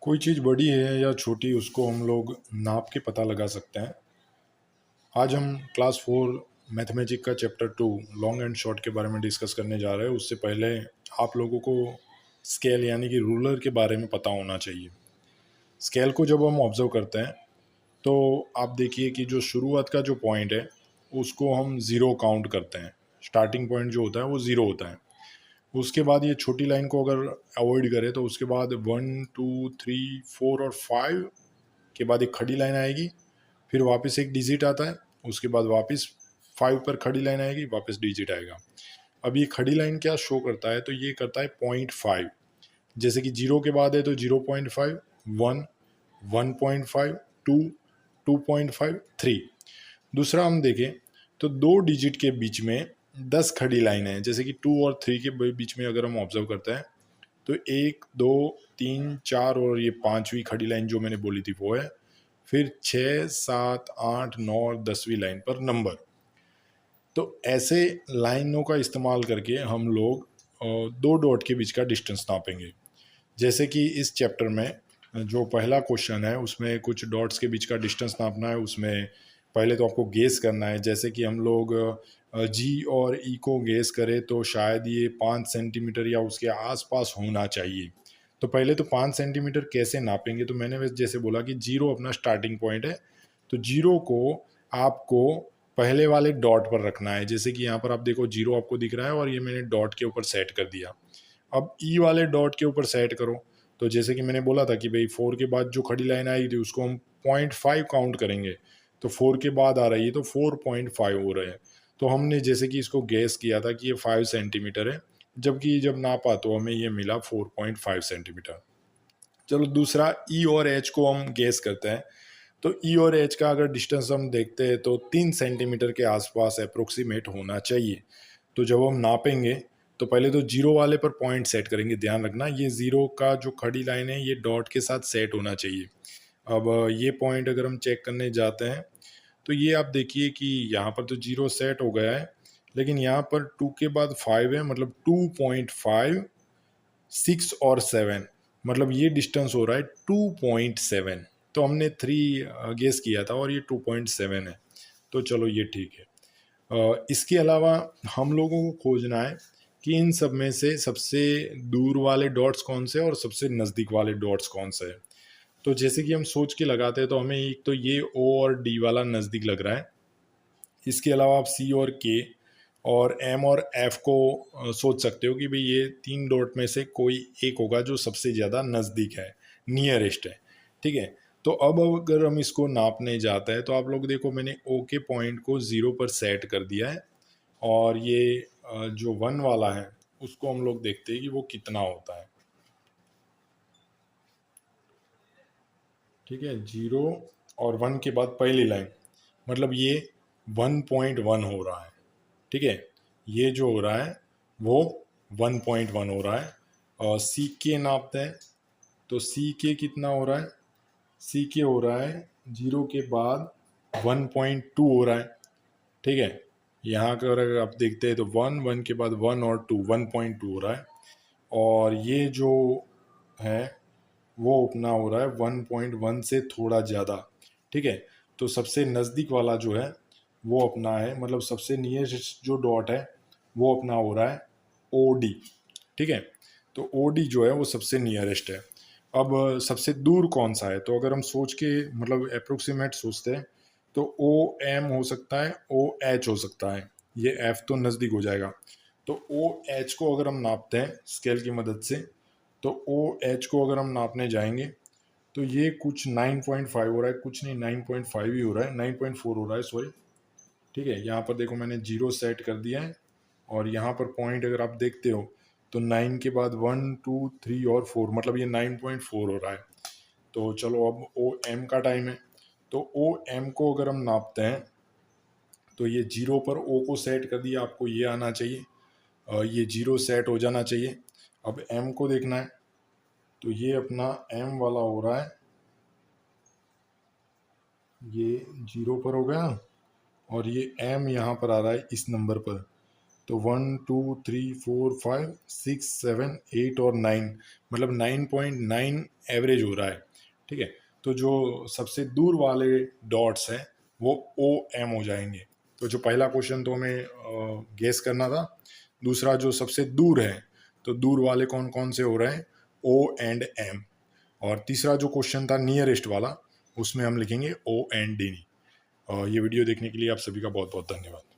कोई चीज़ बड़ी है या छोटी उसको हम लोग नाप के पता लगा सकते हैं। आज हम क्लास 4 मैथमेटिक्स का चैप्टर 2 लॉन्ग एंड शॉर्ट के बारे में डिस्कस करने जा रहे हैं। उससे पहले आप लोगों को स्केल यानी कि रूलर के बारे में पता होना चाहिए। स्केल को जब हम ऑब्जर्व करते हैं तो आप देखिए कि जो शुरुआत का जो पॉइंट है उसको हम ज़ीरो काउंट करते हैं। स्टार्टिंग पॉइंट जो होता है वो ज़ीरो होता है। उसके बाद ये छोटी लाइन को अगर अवॉइड करें तो उसके बाद 1 2 3 4 और 5 के बाद एक खड़ी लाइन आएगी, फिर वापस एक डिजिट आता है, उसके बाद वापस 5 पर खड़ी लाइन आएगी, वापस डिजिट आएगा। अब ये खड़ी लाइन क्या शो करता है, तो ये करता है 0.5। जैसे कि 0 के बाद है तो 0.5, 1, 1.5, 2, 2.5, 3। दूसरा हम देखें तो दो डिजिट के बीच में 10 खड़ी लाइन है। जैसे कि 2 और 3 के बीच में अगर हम ऑब्जर्व करते हैं तो 1 2 3 4 और ये पांचवी खड़ी लाइन जो मैंने बोली थी वो है। फिर 6 7 8 9 और 10वीं लाइन पर नंबर। तो ऐसे लाइनों का इस्तेमाल करके हम लोग दो डॉट के बीच का डिस्टेंस नापेंगे। जैसे कि इस चैप्टर में जो पहला क्वेश्चन है उसमें कुछ डॉट्स के बीच का डिस्टेंस नापना है। उसमें पहले तो आपको गेस करना है। जैसे कि हम लोग जी और ई को गेस करें तो शायद ये 5 सेंटीमीटर या उसके आसपास होना चाहिए। तो पहले तो 5 सेंटीमीटर कैसे नापेंगे, तो मैंने वैसे जैसे बोला कि जीरो अपना स्टार्टिंग पॉइंट है। तो जीरो को आपको पहले वाले डॉट पर रखना है। जैसे कि यहाँ पर आप देखो जीरो आपको दिख रहा है और ये मैंने डॉट के ऊपर सेट कर दिया। अब ई वाले डॉट के ऊपर सेट करो। तो जैसे कि मैंने बोला था कि भाई 4 के बाद जो खड़ी लाइन आई थी उसको हम 0.5 काउंट करेंगे। तो 4 के बाद आ रही है तो 4.5 हो रहे हैं। तो हमने जैसे कि इसको गैस किया था कि ये 5 सेंटीमीटर है, जबकि जब नापा तो हमें ये मिला 4.5 सेंटीमीटर। चलो दूसरा ई और एच को हम गैस करते हैं। तो ई और एच का अगर डिस्टेंस हम देखते हैं तो 3 सेंटीमीटर के आसपास अप्रोक्सीमेट होना चाहिए। तो जब हम नापेंगे तो पहले तो जीरो वाले पर पॉइंट सेट करेंगे। ध्यान रखना ये जीरो का जो खड़ी लाइन है ये डॉट के साथ सेट होना चाहिए। अब ये पॉइंट अगर हम चेक करने जाते हैं तो ये आप देखिए कि यहाँ पर तो जीरो सेट हो गया है, लेकिन यहाँ पर 2 के बाद 5 है, मतलब 2.5, 6 और 7, मतलब ये डिस्टेंस हो रहा है 2.7। तो हमने 3 गेस किया था और ये 2.7 है। तो चलो ये ठीक है। इसके अलावा हम लोगों को खोजना है कि इन सब में से सबसे दूर वाले डॉट्स कौन से हैं और सबसे नज़दीक वाले डॉट्स कौन से हैं। तो जैसे कि हम सोच के लगाते हैं तो हमें एक तो ये ओ और डी वाला नज़दीक लग रहा है। इसके अलावा आप सी और के और एम और एफ को सोच सकते हो कि भाई ये 3 डॉट में से कोई एक होगा जो सबसे ज़्यादा नज़दीक है, नियरेस्ट है। ठीक है। तो अब अगर हम इसको नापने जाते हैं तो आप लोग देखो मैंने ओ के पॉइंट को 0 पर सेट कर दिया है। और ये जो 1 वाला है उसको हम लोग देखते हैं कि वो कितना होता है। ठीक है, 0 और 1 के बाद पहली लाइन, मतलब ये 1.1 हो रहा है। ठीक है, ये जो हो रहा है वो 1.1 हो रहा है। और सी के नापते हैं तो सी के कितना हो रहा है, सी के हो रहा है 0 के बाद 1.2 हो रहा है। ठीक है, यहाँ का अगर आप देखते हैं तो 1 1 के बाद 1 और 2 1.2 हो रहा है। और ये जो है वो अपना हो रहा है 1.1 से थोड़ा ज़्यादा। ठीक है, तो सबसे नज़दीक वाला जो है वो अपना है, मतलब सबसे नियरेस्ट जो डॉट है वो अपना हो रहा है ओ डी। ठीक है, तो ओ डी जो है वो सबसे नियरेस्ट है। अब सबसे दूर कौन सा है, तो अगर हम सोच के मतलब अप्रोक्सीमेट सोचते हैं तो ओ एम हो सकता है, ओ एच हो सकता है, ये एफ तो नज़दीक हो जाएगा। तो ओ एच को अगर हम नापते हैं स्केल की मदद से तो ओ एच को अगर हम नापने जाएंगे तो ये कुछ 9.5 हो रहा है, कुछ नहीं 9.5 ही हो रहा है, 9.4 हो रहा है सॉरी। ठीक है, यहाँ पर देखो मैंने जीरो सेट कर दिया है और यहाँ पर पॉइंट अगर आप देखते हो तो 9 के बाद 1 2 3 और 4, मतलब ये 9.4 हो रहा है। तो चलो अब ओ एम का टाइम है। तो ओ एम को अगर हम नापते हैं तो ये जीरो पर ओ को सेट कर दिया, आपको ये आना चाहिए, ये जीरो सेट हो जाना चाहिए। अब एम को देखना है तो ये अपना एम वाला हो रहा है, ये जीरो पर हो गया और ये एम यहाँ पर आ रहा है इस नंबर पर। तो 1 2 3 4 5 6 7 8 और 9, मतलब 9.9 एवरेज हो रहा है। ठीक है, तो जो सबसे दूर वाले डॉट्स हैं वो ओ एम हो जाएंगे। तो जो पहला क्वेश्चन तो हमें गेस करना था। दूसरा जो सबसे दूर है, तो दूर वाले कौन कौन से हो रहे हैं, ओ एंड एम। और तीसरा जो क्वेश्चन था नियरेस्ट वाला, उसमें हम लिखेंगे ओ एंड डी। ये वीडियो देखने के लिए आप सभी का बहुत बहुत धन्यवाद।